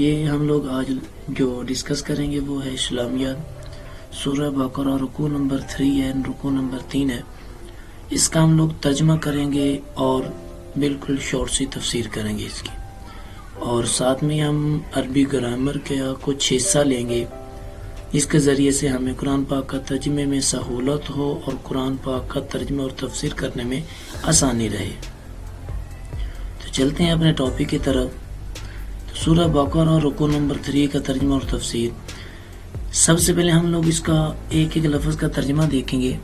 یہ ہم لوگ آج جو ڈسکس کریں گے وہ ہے اسلامیات، سورہ بقرہ رکوع نمبر 3 ہے، رکوع نمبر 3 ہے۔ اس کا ہم لوگ ترجمہ کریں گے اور بالکل شارٹ سی تفسیر کریں گے اس کی، اور ساتھ میں ہم عربی گرامر کا کچھ حصہ لیں گے جس کے ذریعے سے ہمیں قرآن پاک کا ترجمے میں سہولت ہو اور قرآن پاک کا ترجمہ اور تفسیر کرنے میں آسانی رہے۔ تو چلتے ہیں اپنے ٹاپک کی طرف۔ تو سورہ بقرہ رکوع نمبر 3 کا ترجمہ اور تفسیر۔ سب سے پہلے ہم لوگ اس کا ایک ایک لفظ کا ترجمہ دیکھیں گے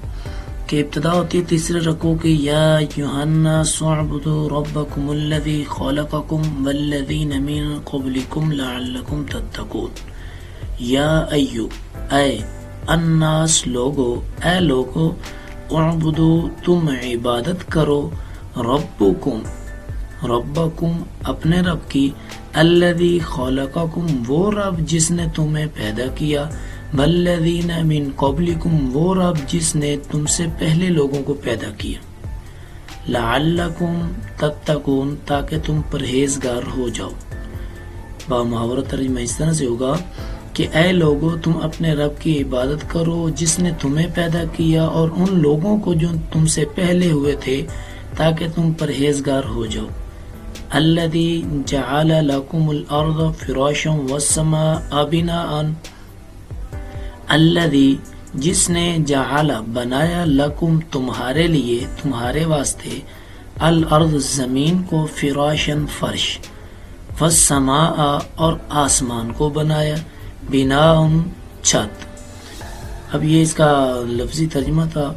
کہ ابتدا ہوتی ہے تیسرے رکوع کی، یا ایھا الناس اعبدوا ربکم الذی خلقکم والذین من قبلکم لعلکم تتقون۔ یا ایو، اے الناس لوگو، اے لوگو، اعبدو تم عبادت کرو، ربکم اپنے رب کی، الذی خلقکم وہ رب جس نے تمہیں پیدا کیا، والذین من قبلکم وہ رب جس نے تم سے پہلے لوگوں کو پیدا کیا، لعلکم تتقون تاکہ تم پرہیزگار ہو جاؤ۔ بامحاورہ ترجمہ اس طرح سے ہوگا کہ اے لوگو تم اپنے رب کی عبادت کرو جس نے تمہیں پیدا کیا اور ان لوگوں کو جو تم سے پہلے ہوئے تھے تاکہ تم پرہیزگار ہو جاؤ۔ الذی جعل لکم الارض فراشا والسماء بناء، الذی جس نے جعل بنایا لکم تمہارے لیے، تمہارے واسطے، الارض زمین کو، فراشا فرش، والسماء اور آسمان کو بنایا، بناء چھت۔ اب یہ اس کا لفظی ترجمہ تھا۔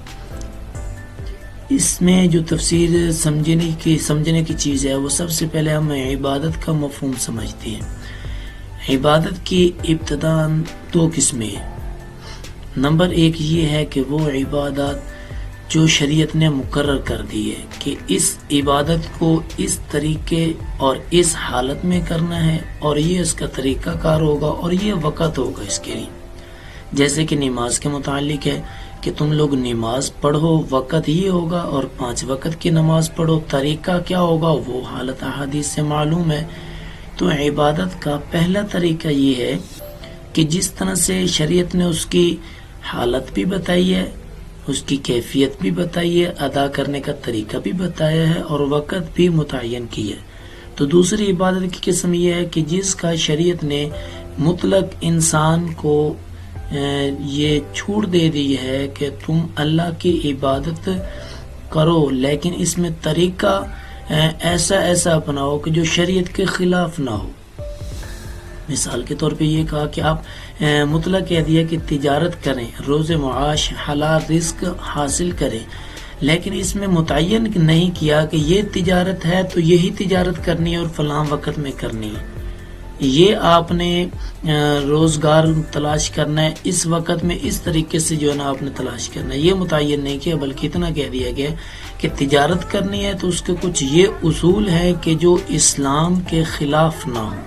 اس میں جو تفسیر سمجھنے کی چیز ہے وہ سب سے پہلے ہم عبادت کا مفہوم سمجھتے ہیں۔ عبادت کی ابتدا 2 قسمیں ہیں۔ نمبر 1 یہ ہے کہ وہ عبادات جو شریعت نے مقرر کر دی ہے کہ اس عبادت کو اس طریقے اور اس حالت میں کرنا ہے، اور یہ اس کا طریقہ کار ہوگا اور یہ وقت ہوگا اس کے لیے۔ جیسے کہ نماز کے متعلق ہے کہ تم لوگ نماز پڑھو، وقت یہ ہوگا، اور 5 وقت کی نماز پڑھو، طریقہ کیا ہوگا وہ حالت احادیث سے معلوم ہے۔ تو عبادت کا پہلا طریقہ یہ ہے کہ جس طرح سے شریعت نے اس کی حالت بھی بتائی ہے، اس کی کیفیت بھی بتائی ہے، ادا کرنے کا طریقہ بھی بتایا ہے، اور وقت بھی متعین کیا ہے۔ تو دوسری عبادت کی قسم یہ ہے کہ جس کا شریعت نے مطلق انسان کو یہ چھوٹ دے دی ہے کہ تم اللہ کی عبادت کرو، لیکن اس میں طریقہ ایسا اپناؤ کہ جو شریعت کے خلاف نہ ہو۔ مثال کے طور پہ یہ کہا کہ آپ مطلق کہہ دیا کہ تجارت کریں، روز معاش حلال رزق حاصل کریں، لیکن اس میں متعین نہیں کیا کہ یہ تجارت ہے تو یہی تجارت کرنی ہے اور فلاں وقت میں کرنی ہے، یہ آپ نے روزگار تلاش کرنا ہے اس وقت میں، اس طریقے سے جو ہے نا آپ نے تلاش کرنا ہے، یہ متعین نہیں کیا، بلکہ اتنا کہہ دیا گیا کہ تجارت کرنی ہے تو اس کے کچھ یہ اصول ہے کہ جو اسلام کے خلاف نہ ہو،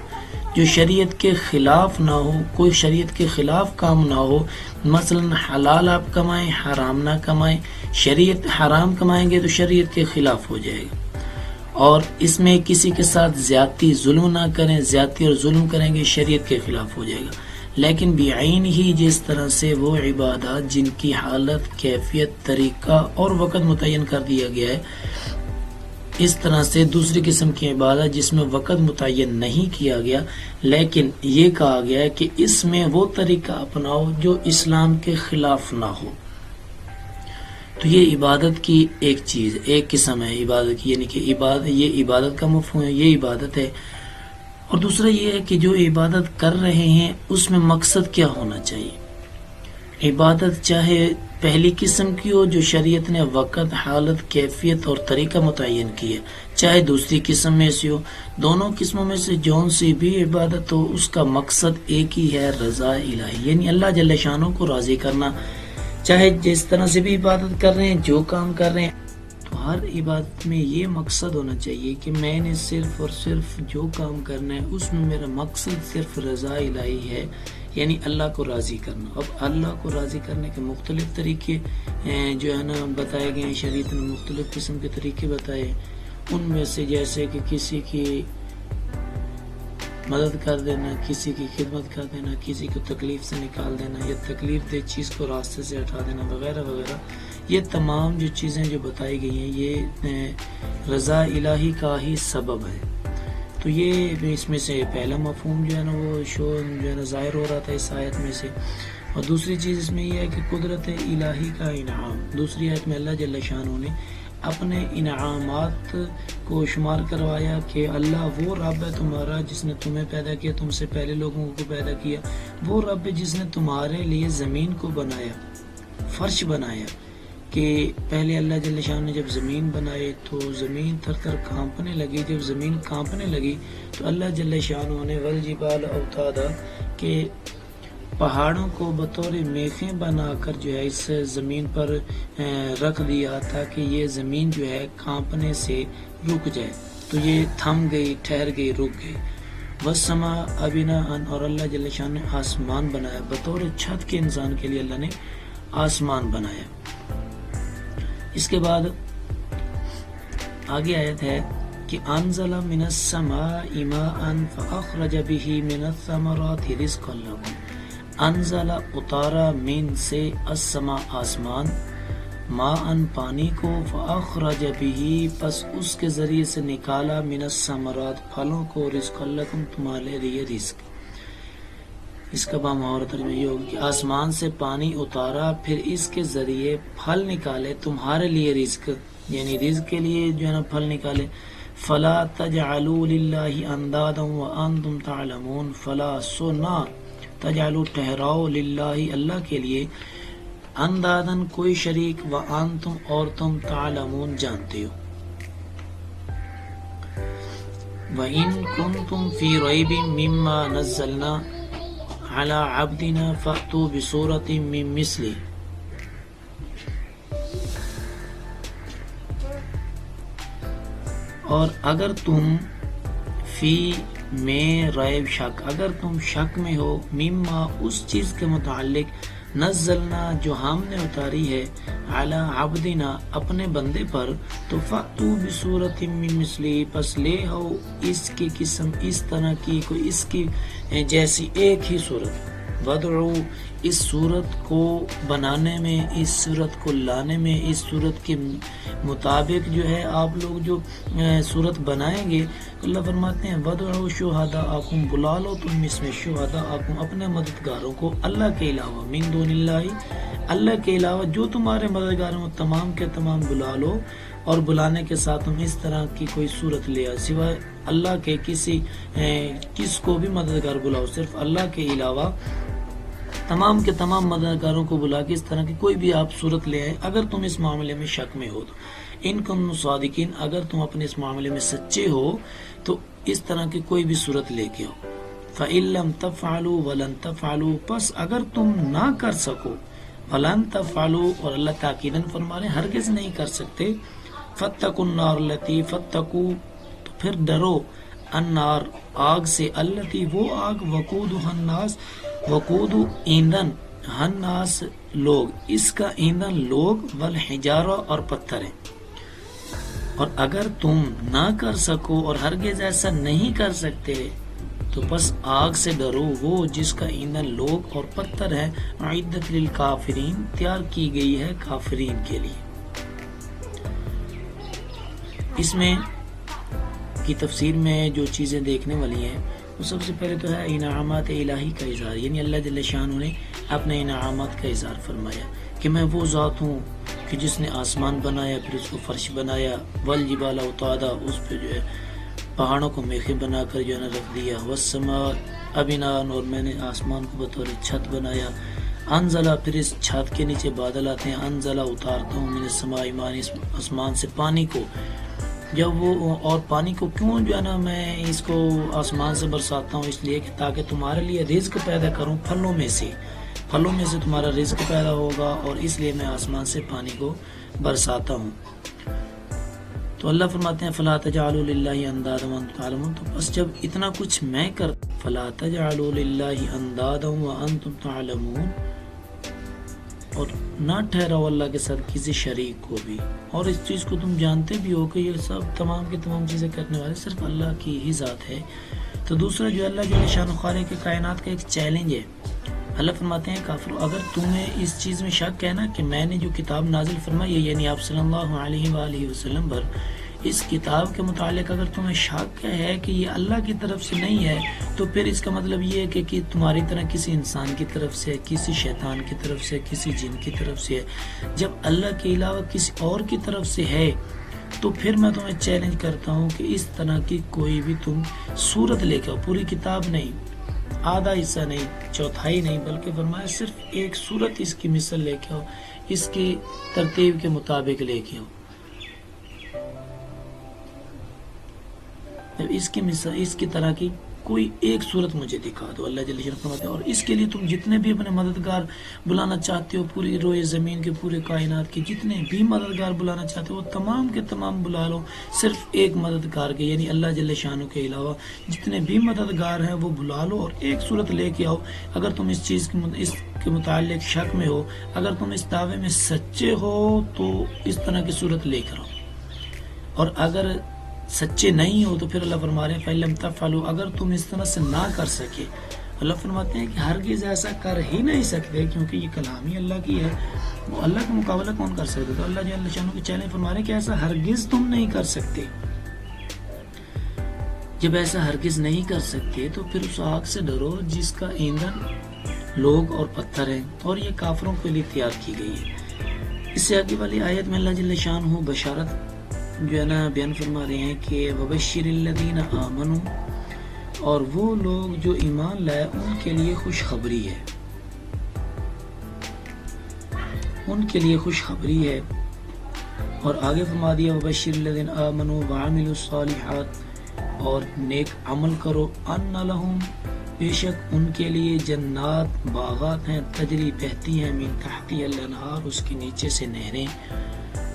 جو شریعت کے خلاف نہ ہو، کوئی شریعت کے خلاف کام نہ ہو۔ مثلا حلال آپ کمائیں، حرام نہ کمائیں، شریعت حرام کمائیں گے تو شریعت کے خلاف ہو جائے گا، اور اس میں کسی کے ساتھ زیادتی ظلم نہ کریں، زیادتی اور ظلم کریں گے شریعت کے خلاف ہو جائے گا۔ لیکن بعین ہی جس طرح سے وہ عبادات جن کی حالت، کیفیت، طریقہ اور وقت متعین کر دیا گیا ہے، اس طرح سے دوسری قسم کی عبادت جس میں وقت متعین نہیں کیا گیا لیکن یہ کہا گیا ہے کہ اس میں وہ طریقہ اپناؤ جو اسلام کے خلاف نہ ہو۔ تو یہ عبادت کی ایک چیز، ایک قسم ہے عبادت کی، یعنی کہ یہ عبادت کا مفہوم ہے، یہ عبادت ہے۔ اور دوسرا یہ ہے کہ جو عبادت کر رہے ہیں اس میں مقصد کیا ہونا چاہیے۔ عبادت چاہے پہلی قسم کی ہو جو شریعت نے وقت، حالت، کیفیت اور طریقہ متعین کیا، چاہے دوسری قسم میں سے ہو، دونوں قسموں میں سے جون سی بھی عبادت ہو اس کا مقصد ایک ہی ہے، رضا الہی، یعنی اللہ جل شانہ کو راضی کرنا۔ چاہے جس طرح سے بھی عبادت کر رہے ہیں، جو کام کر رہے ہیں، تو ہر عبادت میں یہ مقصد ہونا چاہیے کہ میں نے صرف اور صرف جو کام کرنا ہے اس میں میرا مقصد صرف رضا الہی ہے، یعنی اللہ کو راضی کرنا۔ اب اللہ کو راضی کرنے کے مختلف طریقے جو ہے نا بتائے گئے ہیں، شریعت نے مختلف قسم کے طریقے بتائے، ان میں سے جیسے کہ کسی کی مدد کر دینا، کسی کی خدمت کر دینا، کسی کو تکلیف سے نکال دینا یا تکلیف دہ چیز کو راستے سے ہٹا دینا وغیرہ وغیرہ، یہ تمام جو چیزیں جو بتائی گئی ہیں یہ رضا الہی کا ہی سبب ہے۔ تو یہ اس میں سے پہلا مفہوم جو ہے نا وہ جو ہے نا ظاہر ہو رہا تھا اس آیت میں سے۔ اور دوسری چیز اس میں یہ ہے کہ قدرت الہی کا انعام، دوسری آیت میں اللہ جل شانہ نے اپنے انعامات کو شمار کروایا کہ اللہ وہ رب ہے تمہارا جس نے تمہیں پیدا کیا، تم سے پہلے لوگوں کو پیدا کیا، وہ رب ہے جس نے تمہارے لیے زمین کو بنایا، فرش بنایا، کہ پہلے اللہ جل شانہ نے جب زمین بنائے تو زمین تھر تھر کانپنے لگی، جب زمین کانپنے لگی تو اللہ جل شانہ نے والجبال اوتادا کہ پہاڑوں کو بطور میخیں بنا کر جو ہے اس زمین پر رکھ دیا تاکہ یہ زمین جو ہے کانپنے سے رک جائے، تو یہ تھم گئی، ٹھہر گئی، رک گئی۔ والسماء بناء، اور اللہ جل شانہ نے آسمان بنایا بطور چھت کے، انسان کے لیے اللہ نے آسمان بنایا۔ اس کے بعد آگے آیت ہے کہ انزل من السماء ماء فاخرج به من الثمرات رزقا لكم، انزل اتارا من سے السماء آسمان، ماء پانی کو، فاخرج به پس اس کے ذریعے سے نکالا، من الثمرات پھلوں کو، رزقا لكم تمہارے لیے رزق۔ اس کا بامحور ترجمہ یہ ہوگا کہ آسمان سے پانی اتارا پھر اس کے ذریعے پھل نکالے تمہارے لیے رزق، یعنی رزق کے لیے جو ہے نا پھل نکالے۔ فلا تجعلوا للہ اندادا وانتم تعلمون، فلا سو نہ تجعلوا ٹھہراؤ للہ اللہ کے لیے، اندادن کوئی شریک، وانتم اور تم تعلمون جانتے ہو۔ وَإِن كُنتُمْ فِي رَيْبٍ مِّمَّا نَزَّلْنَا عَلَى عَبْدِنَا فَأْتُوا بِسُورَةٍ مِّن مِّثْلِهِ، اور اگر تم فی میں ریب شک، اگر تم شک میں ہو، مما اس چیز کے متعلق، نزلنا جو ہم نے اتاری ہے، علی عبدنا اپنے بندے پر، تو فاتو بصورت من مثلی پس لے ہو اس کی قسم، اس طرح کی، کوئی اس کی جیسی ایک ہی صورت، ودعو اس صورت کو بنانے میں، اس صورت کو لانے میں، اس صورت کے مطابق جو ہے آپ لوگ جو صورت بنائیں گے، اللہ فرماتے ہیں وَدْعُوا شُهَدَاءَكُمْ، بلا لو تم اس میں شہداءکم اپنے مددگاروں کو، اللہ کے علاوہ، من دون اللہ اللہ کے علاوہ جو تمہارے مددگار ہیں تمام کے تمام بلا لو، اور بلانے کے ساتھ تم اس طرح کی کوئی صورت لے آئے، سوائے اللہ کے کس کو بھی مددگار بلاؤ، صرف اللہ کے علاوہ تمام کے تمام مددگاروں کو بلا کے اس طرح کی کوئی بھی آپ صورت لے آئے، اگر تم اس معاملے میں شک میں ہو تو، ان کنتم صادقین، اگر تم اپنے اس معاملے میں سچے ہو تو اس طرح کی کوئی بھی صورت لے کے آؤ۔ فَإِن لَّمْ تَفْعَلُوا وَلَن تَفْعَلُوا، پس اگر تم نہ کر سکو، وَلَن تَفْعَلُوا اور اللہ تاکیداً فرما رہے ہیں ہرگز نہیں کر سکتے، فَاتَّقُوا النَّارَ الَّتِي، فَاتَّقُوا تو پھر ڈرو، النار آگ سے، التی وہ آگ، وقودها الناس، وقود ایندھن، الناس لوگ، اس کا ایندھن لوگ، والحجارہ اور پتھر ہیں۔ اور اگر تم نہ کر سکو اور ہرگز ایسا نہیں کر سکتے تو بس آگ سے ڈرو، وہ جس کا ایندھن لوگ اور پتھر ہے، اعدت للکافرین تیار کی گئی ہے کافرین کے لیے۔ اس میں کی تفسیر میں جو چیزیں دیکھنے والی ہیں وہ سب سے پہلے تو ہے انعامات الہی کا اظہار، یعنی اللہ جل شانہ نے اپنے انعامات کا اظہار فرمایا کہ میں وہ ذات ہوں کہ جس نے آسمان بنایا، پھر اس کو فرش بنایا، والجبال اوتادا اس پہ جو ہے پہاڑوں کو میخیں بنا کر جو ہے نا رکھ دیا، والسماء بناء اور میں نے آسمان کو بطور چھت بنایا، انزلہ پھر اس چھت کے نیچے بادل آتے ہیں، انزلہ اتارتا ہوں، من السماء ماء آسمان سے پانی کو، جب وہ اور پانی کو کیوں جو ہے نا میں اس کو آسمان سے برساتا ہوں، اس لیے کہ تاکہ تمہارے لیے رزق پیدا کروں، پھلوں میں سے تمہارا رزق پیدا ہوگا، اور اس لیے میں آسمان سے پانی کو برساتا ہوں۔ تو اللہ فرماتے ہیں فلا تجعلوا للہ اندادا وانتم تعلمون، تو بس جب اتنا کچھ میں کر، فلا تجعلوا للہ اندادا وانتم تعلمون، اور نہ ٹھہراؤ اللہ کے ساتھ کسی شریک کو بھی، اور اس چیز کو تم جانتے بھی ہو کہ یہ سب تمام کی تمام چیزیں کرنے والے صرف اللہ کی ہی ذات ہے، تو دوسرا جو اللہ جل شان خالق کے کائنات کا ایک چیلنج ہے. اللہ فرماتے ہیں کافرو اگر تمہیں اس چیز میں شک ہے نا کہ میں نے جو کتاب نازل فرمائی ہے یعنی آپ صلی اللہ علیہ وآلہ وسلم پر اس کتاب کے متعلق اگر تمہیں شک ہے کہ یہ اللہ کی طرف سے نہیں ہے تو پھر اس کا مطلب یہ ہے کہ تمہاری طرح کسی انسان کی طرف سے کسی شیطان کی طرف سے کسی جن کی طرف سے جب اللہ کے علاوہ کسی اور کی طرف سے ہے تو پھر میں تمہیں چیلنج کرتا ہوں کہ اس طرح کی کوئی بھی تم صورت لے کے آؤ. پوری کتاب نہیں آدھا حصہ نہیں چوتھائی نہیں بلکہ فرمایا صرف ایک صورت اس کی مثل لے کے آؤ اس کی ترتیب کے مطابق لے کے آؤ. اس کی طرح کی کوئی ایک صورت مجھے دکھا دو. اللہ جل شانہ فرماتے ہیں اور اس کے لیے تم جتنے بھی اپنے مددگار بلانا چاہتے ہو پوری روئے زمین کے پورے کائنات کے جتنے بھی مددگار بلانا چاہتے ہو وہ تمام کے تمام بلا لو صرف ایک مددگار کے یعنی اللہ جل شانہ کے علاوہ جتنے بھی مددگار ہیں وہ بلا لو اور ایک صورت لے کے آؤ. اگر تم اس چیز کے متعلق شک میں ہو اگر تم اس دعوے میں سچے ہو تو اس طرح کی صورت لے کر آؤ اور اگر سچے نہیں ہو تو پھر اللہ فرما رہے ہیں فَإِلَّمْ تَفْعَلُوا اگر تم اس طرح سے نہ کر سکے اللہ فرماتے ہیں کہ ہرگز ایسا کر ہی نہیں سکتے کیونکہ یہ کلام ہی اللہ کی ہے وہ اللہ کا مقابلہ کون کر سکتے تو اللہ جل شانہ کے چیلنج فرما رہے ہیں کہ ایسا ہرگز تم نہیں کر سکتے. جب ایسا ہرگز نہیں کر سکتے تو پھر اس آگ سے ڈرو جس کا ایندھن لوگ اور پتھر ہیں اور یہ کافروں کے لیے تیار کی گئی ہے. اس سے آگے والی آیت میں اللہ جل شانہ بشارت جو ہے نا بیان فرما رہے ہیں کہ وَبَشِّرِ الَّذِينَ آمَنُوا اور وہ لوگ جو ایمان لائے ان کے لیے خوشخبری ہے اور آگے فرما دیا وَبَشِّرِ الَّذِينَ آمَنُوا وَعَمِلُوا الصَّالِحَاتِ اور نیک عمل کرو ان لہم بے شک ان کے لیے جنات باغات ہیں تجری بہتی ہیں من تحتی الانہار اس کے نیچے سے نہریں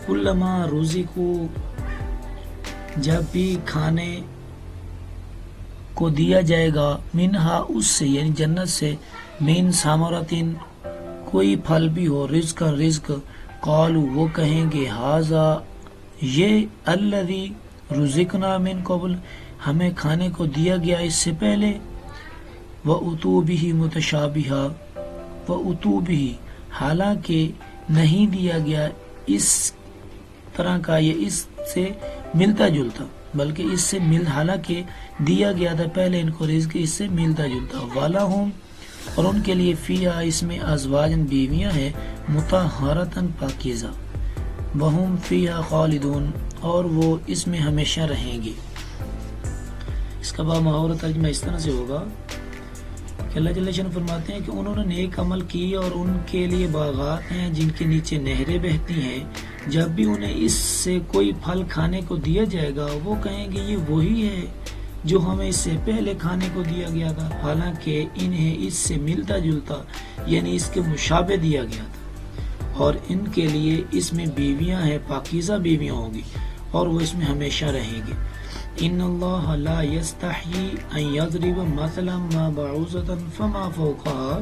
کلما رزقوا جب بھی کھانے کو دیا جائے گا منہا اس سے یعنی جنت سے من ثمرتن کوئی پھل بھی ہو رزق قالوا وہ کہیں گے ھذا یہ الذی رزقنا من قبل ہمیں کھانے کو دیا گیا اس سے پہلے وَأُتُوا بِهِ مُتَشَابِهًا وَأُتُوا بِهِ حالانکہ نہیں دیا گیا اس طرح کا یہ اس سے ملتا جلتا بلکہ اس سے حالانکہ دیا گیا تھا پہلے ان کو رزق اس سے ملتا جلتا وَلَهُمْ اور ان کے لیے فیہا اس میں ازواجن بیویاں ہیں مطہرتن پاکیزہ وَهُمْ فیہا خالدون اور وہ اس میں ہمیشہ رہیں گے. اس کا بامحاورہ ترجمہ اس طرح سے ہوگا کہ اللہ جل شانہ فرماتے ہیں کہ انہوں نے نیک عمل کی اور ان کے لیے باغات ہیں جن کے نیچے نہریں بہتی ہیں جب بھی انہیں اس سے کوئی پھل کھانے کو دیا جائے گا وہ کہیں گے یہ وہی ہے جو ہمیں اس سے پہلے کھانے کو دیا گیا تھا حالانکہ انہیں اس سے ملتا جلتا یعنی اس کے مشابہ دیا گیا تھا اور ان کے لیے اس میں بیویاں ہیں پاکیزہ بیویاں ہوں گی اور وہ اس میں ہمیشہ رہیں گے. ان اللہ لا یستحیی ان یضرب مثلا ما بعوضۃ فما فوقها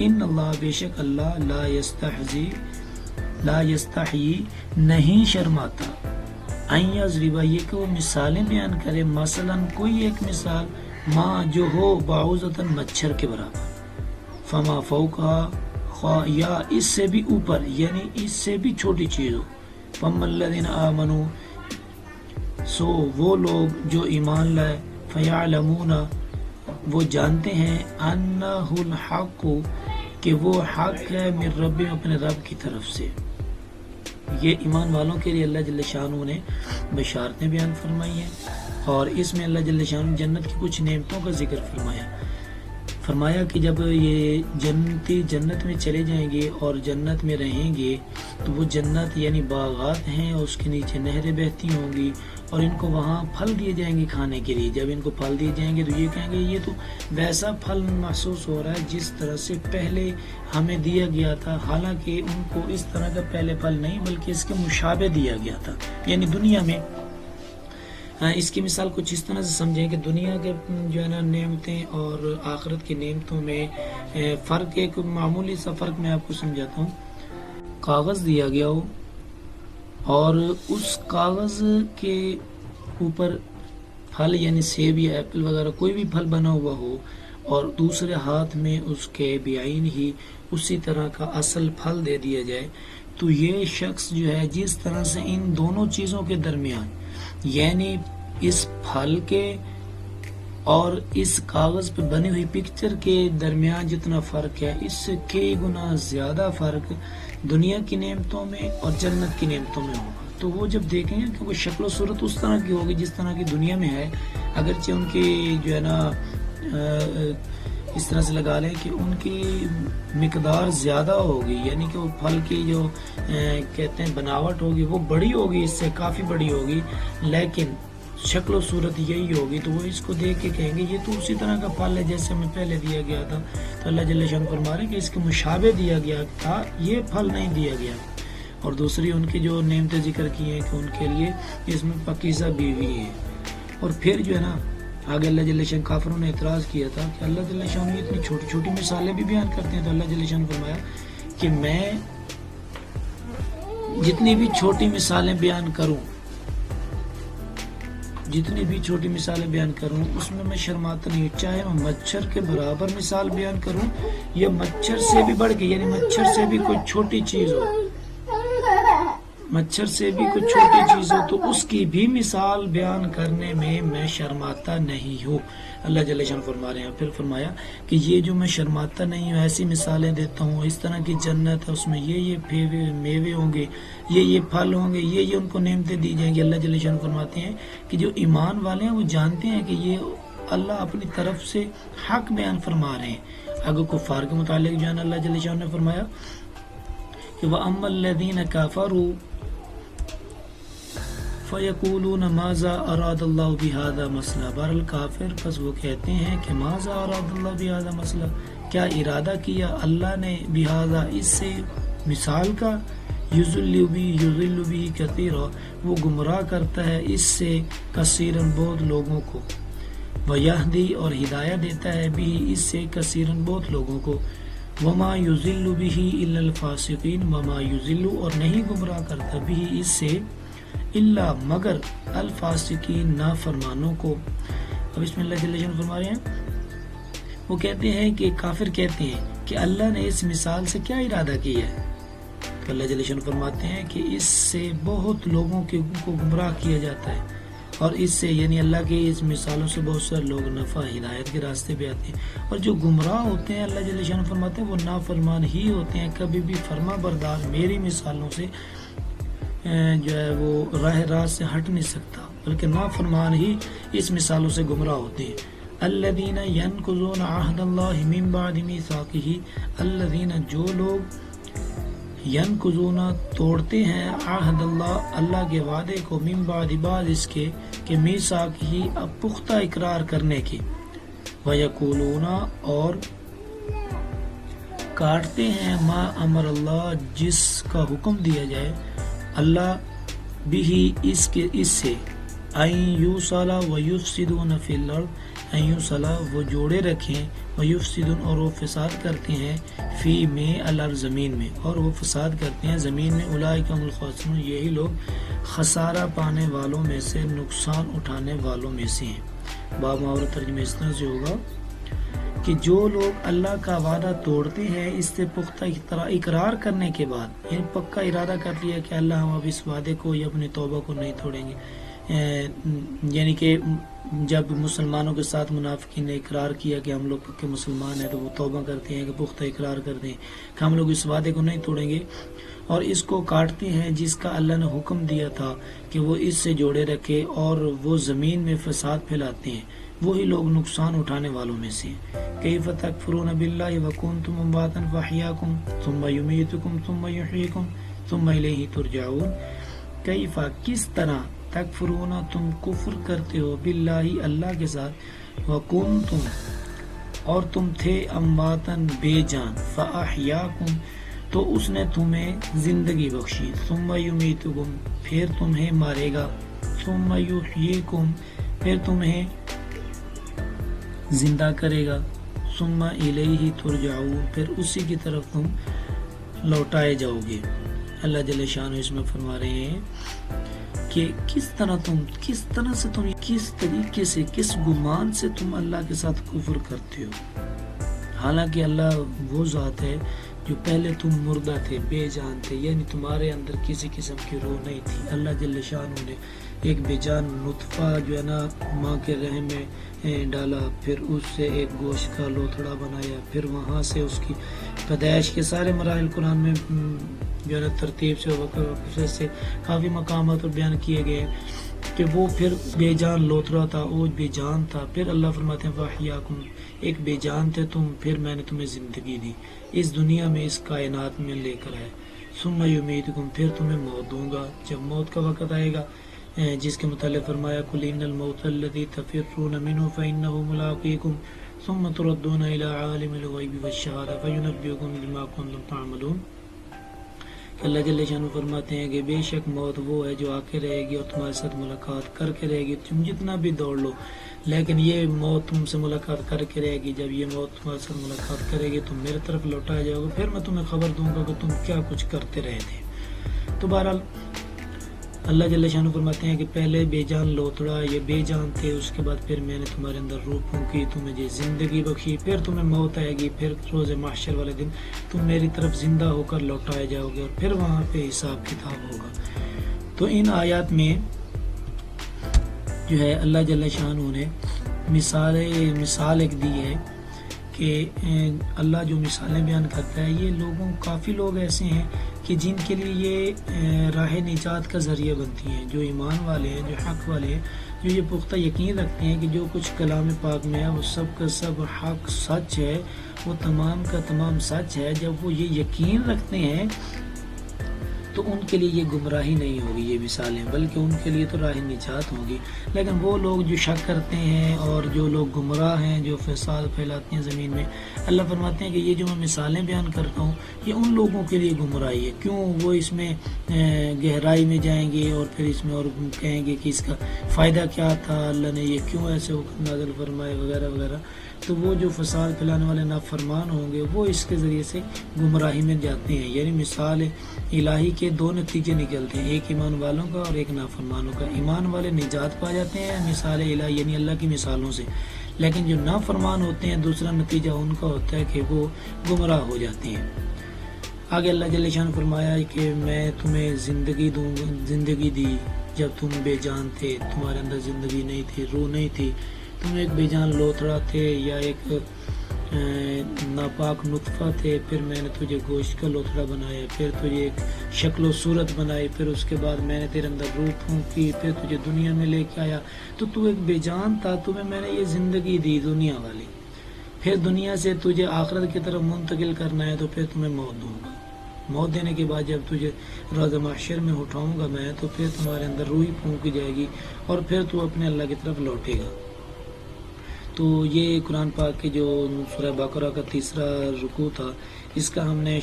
ان اللہ بے شک اللہ لا یستحیی نہیں شرماتا ان یضرب یہ کہ وہ مثالیں بیان کرے مثلا کوئی ایک مثال ما جو ہو بعوضۃ مچھر کے برابر فما فوقها یا اس سے بھی اوپر یعنی اس سے بھی چھوٹی چیز ہو فَمَّا الَّذِينَ آمَنُوا سو وہ لوگ جو ایمان لائے فَيَعْلَمُونَ وہ جانتے ہیں أَنَّهُ الْحَقُّ کہ وہ حق ہے من ربهم اپنے رب کی طرف سے. یہ ایمان والوں کے لیے اللہ جل شانہ نے بشارتیں بیان فرمائی ہیں اور اس میں اللہ جل شانہ جنت کی کچھ نعمتوں کا ذکر فرمایا کہ جب یہ جنتی جنت میں چلے جائیں گے اور جنت میں رہیں گے تو وہ جنت یعنی باغات ہیں اور اس کے نیچے نہریں بہتی ہوں گی اور ان کو وہاں پھل دیے جائیں گے کھانے کے لیے. جب ان کو پھل دیے جائیں گے تو یہ کہیں گے یہ تو ویسا پھل محسوس ہو رہا ہے جس طرح سے پہلے ہمیں دیا گیا تھا حالانکہ ان کو اس طرح کا پہلے پھل نہیں بلکہ اس کے مشابہ دیا گیا تھا. یعنی دنیا میں اس کی مثال کچھ اس طرح سے سمجھیں کہ دنیا کے جو ہے نا نعمتیں اور آخرت کی نعمتوں میں فرق ایک معمولی سا فرق میں آپ کو سمجھاتا ہوں. کاغذ دیا گیا ہو اور اس کاغذ کے اوپر پھل یعنی سیب یا ایپل وغیرہ کوئی بھی پھل بنا ہوا ہو اور دوسرے ہاتھ میں اس کے بعین ہی اسی طرح کا اصل پھل دے دیا جائے، تو یہ شخص جو ہے جس طرح سے ان دونوں چیزوں کے درمیان یعنی اس پھل کے اور اس کاغذ پہ بنی ہوئی پکچر کے درمیان جتنا فرق ہے، اس سے کئی گنا زیادہ فرق دنیا کی نعمتوں میں اور جنت کی نعمتوں میں ہوگا۔ تو وہ جب دیکھیں گے کہ وہ شکل و صورت اس طرح کی ہوگی جس طرح کی دنیا میں ہے، اگرچہ ان کی جو ہے نا اس طرح سے لگا لیں کہ ان کی مقدار زیادہ ہوگی، یعنی کہ وہ پھل کی جو کہتے ہیں بناوٹ ہوگی وہ بڑی ہوگی، اس سے کافی بڑی ہوگی، لیکن شکل و صورت یہی ہوگی، تو وہ اس کو دیکھ کے کہیں گے یہ تو اسی طرح کا پھل ہے جیسے ہمیں پہلے دیا گیا تھا۔ تو اللہ جل شان فرما رہے ہیں کہ اس کے مشابہ دیا گیا تھا، یہ پھل نہیں دیا گیا۔ اور دوسری ان کی جو نعمتیں ذکر کی ہیں کہ ان کے لیے اس میں پاکیزہ بیوی ہے۔ اور پھر جو ہے نا آگے اللہ جل شان کافروں نے اعتراض کیا تھا کہ اللہ جل شان یہ اتنی چھوٹی چھوٹی مثالیں بھی بیان کرتے ہیں، تو اللہ جل شان فرمایا کہ میں جتنی بھی چھوٹی مثالیں بیان کروں، جتنی بھی چھوٹی مثالیں بیان کروں اس میں شرماتا نہیں ہوں، چاہے میں مچھر کے برابر مثال بیان کروں یا مچھر سے بھی بڑھ کے، یعنی مچھر سے بھی کوئی چھوٹی چیز ہو، مچھر سے بھی کوئی چھوٹی چیز ہو تو اس کی بھی مثال بیان کرنے میں شرماتا نہیں ہوں، اللہ جل شان فرما رہے ہیں۔ پھر فرمایا کہ یہ جو میں شرماتا نہیں ہوں، ایسی مثالیں دیتا ہوں، اس طرح کی جنت ہے، اس میں یہ میوے ہوں گے، یہ پھل ہوں گے، یہ ان کو نعمتیں دی جائیں گی۔ اللہ جل شان فرماتے ہیں کہ جو ایمان والے ہیں وہ جانتے ہیں کہ یہ اللہ اپنی طرف سے حق بیان فرما رہے ہیں۔ اگر کفار کے متعلق جو ہے اللہ جل شان نے فرمایا کہ وَأَمَّا الَّذِينَ كَفَرُوا فَيَقُولُونَ مَاذَا أَرَادَ اللَّهُ بِهَذَا مَثْلًا، بہرحال کافر پس وہ کہتے ہیں کہ مَاذَا أَرَادَ اللَّهُ بِهَذَا مَثْلًا، کیا ارادہ کیا اللہ نے بہذا اس سے مثال کا، یضل بی کثیرا وہ گمراہ کرتا ہے اس سے کثیرن بہت لوگوں کو، ویہدی اور ہدایت دیتا ہے بھی اس سے کثیرن بہت لوگوں کو، وما یضل به الا الفاسقین وما یضل اور نہیں گمراہ کرتا بھی اس سے الا مگر الفاسقین نافرمانوں کو۔ اب اس میں اللہ جل جلالہ فرما رہے ہیں، وہ کہتے ہیں کہ کافر کہتے ہیں کہ اللہ نے اس مثال سے کیا ارادہ کیا ہے، تو اللہ جل جلالہ فرماتے ہیں کہ اس سے بہت لوگوں کو گمراہ کیا جاتا ہے، اور اس سے یعنی اللہ کے اس مثالوں سے بہت سارے لوگ نفع ہدایت کے راستے پہ آتے ہیں، اور جو گمراہ ہوتے ہیں اللہ جل جلالہ فرماتے ہیں وہ نافرمان ہی ہوتے ہیں، کبھی بھی فرما بردار میری مثالوں سے جو ہے وہ راہ سے ہٹ نہیں سکتا، بلکہ نافرمان ہی اس مثالوں سے گمراہ ہوتے ہیں۔ الذین ینقضون عہد اللہ من بعد میثاقہ، الذین جو لوگ ینقضون توڑتے ہیں عہد اللہ اللہ کے وعدے کو، من بعد بعد اس کے کہ میثاقہ اب پختہ اقرار کرنے کے، ویقولون اور کاٹتے ہیں ما امر اللہ جس کا حکم دیا جائے اللہ بھی اس سے، این یوصلا ویفسدون فی الارض، این یوصلا وہ جوڑے رکھیں، ویفسدون اور وہ فساد کرتے ہیں، فی میں الارض زمین میں، اور وہ فساد کرتے ہیں زمین میں، اولئک هم الخاسرون یہی لوگ خسارہ پانے والوں میں سے، نقصان اٹھانے والوں میں سے ہیں۔ باب محاورہ ترجمہ اس طرح سے ہوگا کہ جو لوگ اللہ کا وعدہ توڑتے ہیں اس سے پختہ اقرار کرنے کے بعد، یعنی پکا ارادہ کر لیا کہ اللہ ہم اب اس وعدے کو یا اپنی توبہ کو نہیں توڑیں گے، یعنی کہ جب مسلمانوں کے ساتھ منافقین نے اقرار کیا کہ ہم لوگ پکے مسلمان ہیں تو وہ توبہ کرتے ہیں کہ پختہ اقرار کرتے ہیں کہ ہم لوگ اس وعدے کو نہیں توڑیں گے، اور اس کو کاٹتے ہیں جس کا اللہ نے حکم دیا تھا کہ وہ اس سے جوڑے رکھے، اور وہ زمین میں فساد پھیلاتے ہیں، وہی لوگ نقصان اٹھانے والوں میں سے۔ کیف تکفرون باللہ وکنتم امواتا فاحیاکم ثم یمیتکم ثم یحییکم ثم الیہ ترجعون، کیف کس طرح تکفرون تم کفر کرتے ہو باللہ اللہ کے ساتھ، وکنتم اور تم تھے امواتا بے جان، فاحیاکم تو اس نے تمہیں زندگی بخشی، ثم یمیتکم پھر تمہیں مارے گا، ثم یحییکم پھر تمہیں زندہ کرے گا، ثم الیہ ترجعون پھر اسی کی طرف تم لوٹائے جاؤ گے۔ اللہ جل شانہ اس میں فرما رہے ہیں کہ کس طرح سے تم کس طریقے سے کس گمان سے تم اللہ کے ساتھ کفر کرتے ہو، حالانکہ اللہ وہ ذات ہے جو پہلے تم مردہ تھے، بے جان تھے، یعنی تمہارے اندر کسی قسم کی روح نہیں تھی۔ اللہ جل شانہ نے ایک بے جان نطفہ جو ہے نا ماں کے رحم میں ڈالا، پھر اس سے ایک گوشت کا لوتھڑا بنایا، پھر وہاں سے اس کی پیدائش کے سارے مراحل قرآن میں جو ہے نا ترتیب سے وقفے سے کافی مقامات اور بیان کیے گئے کہ وہ پھر بے جان لوتھڑا تھا، وہ بے جان تھا، پھر اللہ فرماتے ہیں فَأَحْيَاكُمْ، ایک بے جان تھے تم، پھر میں نے تمہیں زندگی دی اس دنیا میں، اس کائنات میں لے کر آئے، ثُمَّ يُمِيتُكُمْ، پھر تمہیں موت دوں گا جب موت کا وقت آئے گا، جس کے متعلق فرمایا قُلْ إِنَّ الْمَوْتَ الَّذِي تَفِرُّونَ مِنْهُ فَإِنَّهُ مُلَاقِيكُمْ ثُمَّ تُرَدُّونَ إِلَىٰ عَالِمِ الْغَيْبِ وَالشَّهَادَةِ فَيُنَبِّئُكُم بِمَا كُنتُمْ تَعْمَلُونَ۔ اللہ جل شانہ فرماتے ہیں کہ بے شک موت وہ ہے جو آ کے رہے گی اور تمہارے ساتھ ملاقات کر کے رہے گی، تم جتنا بھی دوڑ لو، لیکن یہ موت تم سے ملاقات کر کے رہے گی۔ جب یہ موت تمہارے ساتھ ملاقات کرے گی تم میرے طرف لوٹائے جاؤ گے، پھر میں تمہیں خبر دوں گا کہ تم کیا کچھ کرتے رہے تھے۔ تو بہرحال اللہ جل شانہ فرماتے ہیں کہ پہلے بے جان لوتھڑا، یہ بے جان تھے، اس کے بعد پھر میں نے تمہارے اندر روح پھونکی، تمہیں یہ زندگی بخشی، پھر تمہیں موت آئے گی، پھر روز محشر والے دن تم میری طرف زندہ ہو کر لوٹائے جاؤ گے، اور پھر وہاں پہ حساب کتاب ہوگا۔ تو ان آیات میں جو ہے اللہ جل شانہ نے مثال ایک دی ہے کہ اللہ جو مثالیں بیان کرتا ہے، یہ کافی لوگ ایسے ہیں کہ جن کے لیے یہ راہ نجات کا ذریعہ بنتی ہیں، جو ایمان والے ہیں، جو حق والے ہیں، جو یہ پختہ یقین رکھتے ہیں کہ جو کچھ کلام پاک میں ہے وہ سب کا سب حق سچ ہے، وہ تمام کا تمام سچ ہے۔ جب وہ یہ یقین رکھتے ہیں تو ان کے لیے یہ گمراہی نہیں ہوگی یہ مثالیں، بلکہ ان کے لیے تو راہ نجات ہوگی۔ لیکن وہ لوگ جو شک کرتے ہیں اور جو لوگ گمراہ ہیں، جو فساد پھیلاتے ہیں زمین میں، اللہ فرماتے ہیں کہ یہ جو میں مثالیں بیان کرتا ہوں یہ ان لوگوں کے لیے گمراہی ہے۔ کیوں؟ وہ اس میں گہرائی میں جائیں گے اور پھر اس میں اور کہیں گے کہ اس کا فائدہ کیا تھا، اللہ نے یہ کیوں ایسے حکم نازل فرمائے وغیرہ وغیرہ۔ تو وہ جو فساد پھیلانے والے نافرمان ہوں گے وہ اس کے ذریعے سے گمراہی میں جاتے ہیں۔ یعنی مثال الہی کے دو نتیجے نکلتے ہیں، ایک ایمان والوں کا اور ایک نافرمانوں کا۔ ایمان والے نجات پا جاتے ہیں مثال الہی یعنی اللہ کی مثالوں سے، لیکن جو نافرمان ہوتے ہیں دوسرا نتیجہ ان کا ہوتا ہے کہ وہ گمراہ ہو جاتے ہیں۔ آگے اللہ جل شانہ فرمایا کہ میں تمہیں زندگی دی جب تم بے جان تھے، تمہارے اندر زندگی نہیں تھی، روح نہیں تھی، تم ایک بے جان لوتھڑا تھے یا ایک ناپاک نطفہ تھے، پھر میں نے تجھے گوشت کا لوتھڑا بنایا، پھر تجھے ایک شکل و صورت بنائی، پھر اس کے بعد میں نے تیرے اندر روح پھونکی، پھر تجھے دنیا میں لے کے آیا، تو ایک بے جان تھا، تمہیں میں نے یہ زندگی دی دنیا والی، پھر دنیا سے تجھے آخرت کی طرف منتقل کرنا ہے تو پھر تمہیں موت دوں گا۔ موت دینے کے بعد جب تجھے روز محشر میں اٹھاؤں گا میں، تو پھر تمہارے اندر روح پھونکی جائے گی اور پھر تو اپنے اللہ کی طرف لوٹے گا۔ تو یہ قرآن پاک کے جو سورہ بقرہ کا تیسرا رکوع تھا، اس کا ہم نے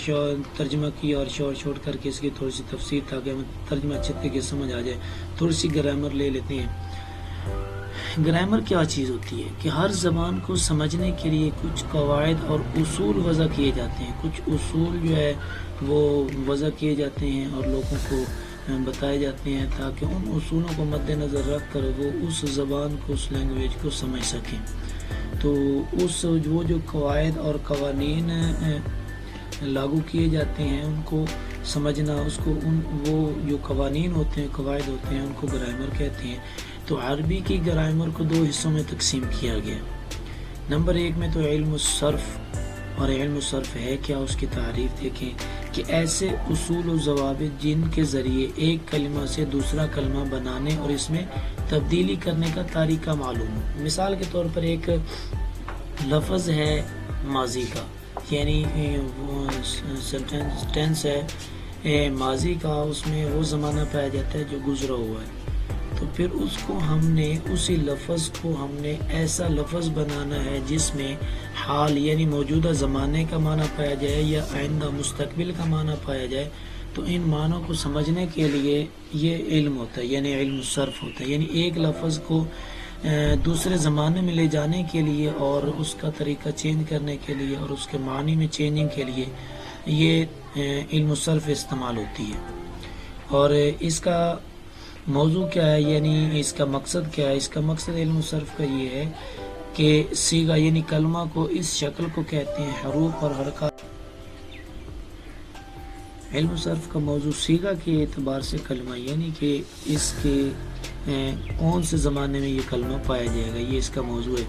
ترجمہ کیا اور شارٹ کر کے اس کی تھوڑی سی تفسیر تاکہ ہمیں ترجمہ اچھے طریقے سے سمجھ آ جائے۔ تھوڑی سی گرامر لے لیتے ہیں۔ گرامر کیا چیز ہوتی ہے کہ ہر زبان کو سمجھنے کے لیے کچھ قواعد اور اصول وضع کیے جاتے ہیں، کچھ اصول جو ہے وہ وضع کیے جاتے ہیں اور لوگوں کو بتائے جاتے ہیں تاکہ ان اصولوں کو مد نظر رکھ کر وہ اس زبان کو، اس لینگویج کو سمجھ سکیں۔ تو وہ جو قواعد اور قوانین لاگو کیے جاتے ہیں ان کو سمجھنا، وہ جو قوانین ہوتے ہیں، قواعد ہوتے ہیں، ان کو گرامر کہتے ہیں۔ تو عربی کی گرامر کو دو حصوں میں تقسیم کیا گیا۔ نمبر 1 میں تو علم الصرف، اور علم الصرف ہے کیا، اس کی تعریف دیکھیں کہ ایسے اصول و ضوابط جن کے ذریعے ایک کلمہ سے دوسرا کلمہ بنانے اور اس میں تبدیلی کرنے کا طریقہ معلوم ہو۔ مثال کے طور پر ایک لفظ ہے ماضی کا، یعنی ٹینس ہے ماضی کا، اس میں وہ زمانہ پایا جاتا ہے جو گزرا ہوا ہے، تو پھر اس کو ہم نے، اسی لفظ کو ہم نے ایسا لفظ بنانا ہے جس میں حال یعنی موجودہ زمانے کا معنی پایا جائے یا آئندہ مستقبل کا معنی پایا جائے۔ تو ان معنوں کو سمجھنے کے لیے یہ علم ہوتا ہے، یعنی علم الصرف ہوتا ہے، یعنی ایک لفظ کو دوسرے زمانے میں لے جانے کے لیے اور اس کا طریقہ چینج کرنے کے لیے اور اس کے معنی میں چینجنگ کے لیے یہ علم الصرف استعمال ہوتی ہے۔ اور اس کا موضوع کیا ہے یعنی اس کا مقصد کیا ہے؟ اس کا مقصد علم صرف کا یہ ہے کہ صیغہ یعنی کلمہ کو اس شکل کو کہتے ہیں حروف اور حرکات. علم صرف کا موضوع صیغہ کے اعتبار سے کلمہ یعنی کہ اس کے کون سے زمانے میں یہ کلمہ پایا جائے گا، یہ اس کا موضوع ہے.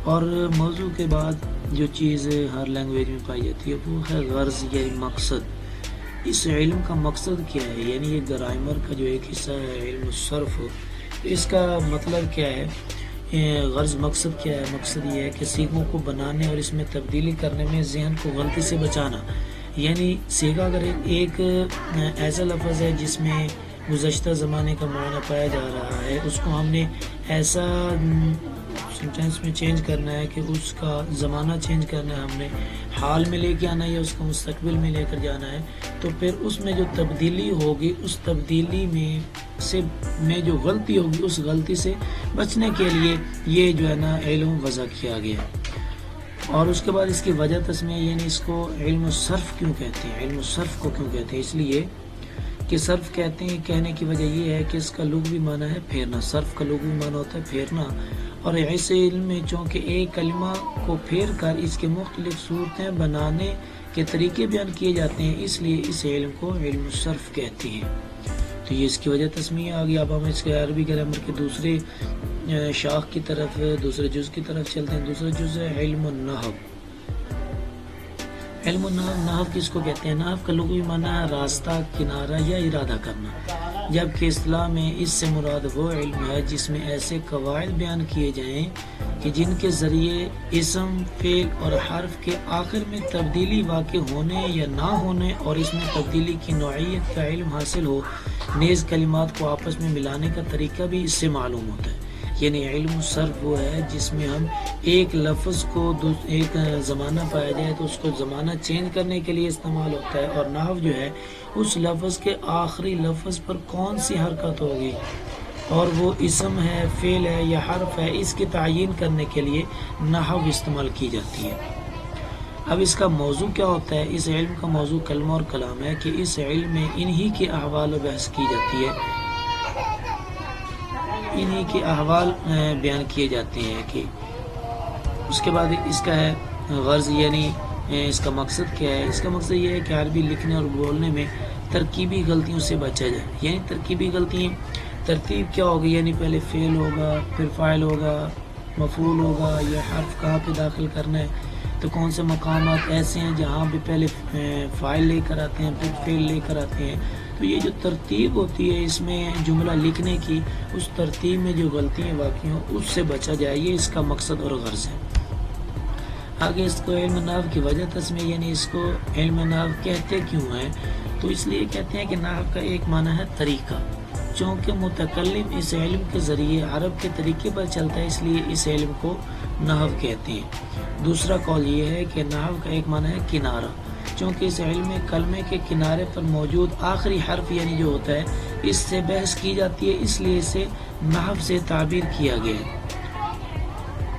اور موضوع کے بعد جو چیز ہر لینگویج میں پائی جاتی ہے وہ ہے غرض یعنی مقصد. اس علم کا مقصد کیا ہے؟ یعنی یہ گرامر کا جو ایک حصہ ہے علم الصرف، اس کا مطلب کیا ہے؟ غرض مقصد کیا ہے؟ مقصد یہ ہے کہ صیغوں کو بنانے اور اس میں تبدیلی کرنے میں ذہن کو غلطی سے بچانا. یعنی صیغہ اگر ایک ایسا لفظ ہے جس میں گزشتہ زمانے کا معنی پایا جا رہا ہے، اس کو ہم نے ایسا سینٹینس میں چینج کرنا ہے کہ اس کا زمانہ چینج کرنا ہے، ہم نے حال میں لے کے آنا ہے یا اس کو مستقبل میں لے کر جانا ہے، تو پھر اس میں جو تبدیلی ہوگی اس تبدیلی میں جو غلطی ہوگی اس غلطی سے بچنے کے لیے یہ جو ہے نا علم وضع کیا گیا. اور اس کے بعد اس کی وجہ تسمیہ یعنی اس کو علم الصرف کیوں کہتے ہیں؟ علم الصرف کو کیوں کہتے ہیں؟ اس لیے کہ صرف کہتے ہیں، کہنے کی وجہ یہ ہے کہ اس کا لغوی معنی ہے پھیرنا. صرف کا لغوی معنی ہوتا ہے پھیرنا، اور ایسے علم میں چونکہ ایک کلمہ کو پھیر کر اس کے مختلف صورتیں بنانے کے طریقے بیان کیے جاتے ہیں، اس لیے اس علم کو علم الصرف کہتے ہیں. تو یہ اس کی وجہ تسمیہ آ گیا. اب ہم اس کے عربی گرامر کے دوسرے شاخ کی طرف، دوسرے جز کی طرف چلتے ہیں. دوسرا جز ہے علم النحو. علم النحو کس کو کہتے ہیں؟ نحو کا لغوی معنی ہے راستہ، کنارہ یا ارادہ کرنا، جبکہ اصطلاح میں اس سے مراد وہ علم ہے جس میں ایسے قواعد بیان کیے جائیں کہ جن کے ذریعے اسم، فعل اور حرف کے آخر میں تبدیلی واقع ہونے یا نہ ہونے اور اس میں تبدیلی کی نوعیت کا علم حاصل ہو. نیز کلمات کو آپس میں ملانے کا طریقہ بھی اس سے معلوم ہوتا ہے. یعنی علم الصرف وہ ہے جس میں ہم ایک لفظ کو ایک زمانہ پایا جائے تو اس کو زمانہ چینج کرنے کے لیے استعمال ہوتا ہے، اور نحو جو ہے اس لفظ کے آخری لفظ پر کون سی حرکت ہوگی اور وہ اسم ہے، فعل ہے یا حرف ہے، اس کی تعیین کرنے کے لیے نحو استعمال کی جاتی ہے. اب اس کا موضوع کیا ہوتا ہے؟ اس علم کا موضوع کلمہ اور کلام ہے کہ اس علم میں انہی کے احوال و بحث کی جاتی ہے، انہی کے احوال بیان کیے جاتے ہیں. کہ اس کے بعد اس کا ہے غرض یعنی اس کا مقصد کیا ہے؟ اس کا مقصد یہ ہے کہ عربی لکھنے اور بولنے میں ترکیبی غلطیوں سے بچا جائے. یعنی ترکیبی غلطیاں، ترتیب کیا ہوگی؟ یعنی پہلے فعل ہوگا، پھر فاعل ہوگا، مفعول ہوگا، یہ حرف کہاں پہ داخل کرنا ہے، تو کون سے مقامات ایسے ہیں جہاں پہ پہلے فاعل لے کر آتے ہیں پھر فعل لے کر آتے ہیں. تو یہ جو ترتیب ہوتی ہے اس میں جملہ لکھنے کی، اس ترتیب میں جو غلطیاں واقع ہوں اس سے بچا جائے، یہ اس کا مقصد اور غرض ہے. آگے اس کو علم نحو کی وجہ تسمیہ یعنی اس کو علم نحو کہتے کیوں ہیں؟ تو اس لیے کہتے ہیں کہ نحو کا ایک معنی ہے طریقہ، چونکہ متکلم اس علم کے ذریعے عرب کے طریقے پر چلتا ہے اس لیے اس علم کو نحو کہتے ہیں. دوسرا قول یہ ہے کہ نحو کا ایک معنی ہے کنارہ، چونکہ اس علم میں کلمے کے کنارے پر موجود آخری حرف یعنی جو ہوتا ہے اس سے بحث کی جاتی ہے، اس لیے اسے نحو سے تعبیر کیا گیا ہے.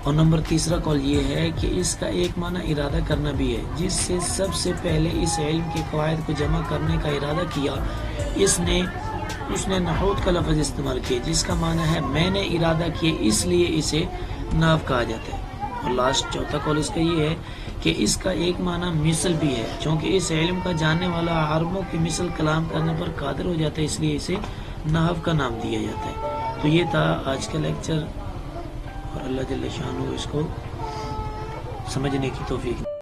اور نمبر تیسرا قول یہ ہے کہ اس کا ایک معنی ارادہ کرنا بھی ہے، جس سے سب سے پہلے اس علم کے قواعد کو جمع کرنے کا ارادہ کیا اس نے نحوت کا لفظ استعمال کیا جس کا معنی ہے میں نے ارادہ کیا، اس لیے اسے نحو کہا جاتا ہے. اور لاسٹ چوتھا قول اس کا یہ ہے کہ اس کا ایک معنی مثل بھی ہے، چونکہ اس علم کا جاننے والا عربوں کی مثل کلام کرنے پر قادر ہو جاتا ہے، اس لیے اسے نحو کا نام دیا جاتا ہے. تو یہ تھا آج کا لیکچر، اور اللہ جل شانہ اس کو سمجھنے کی توفیق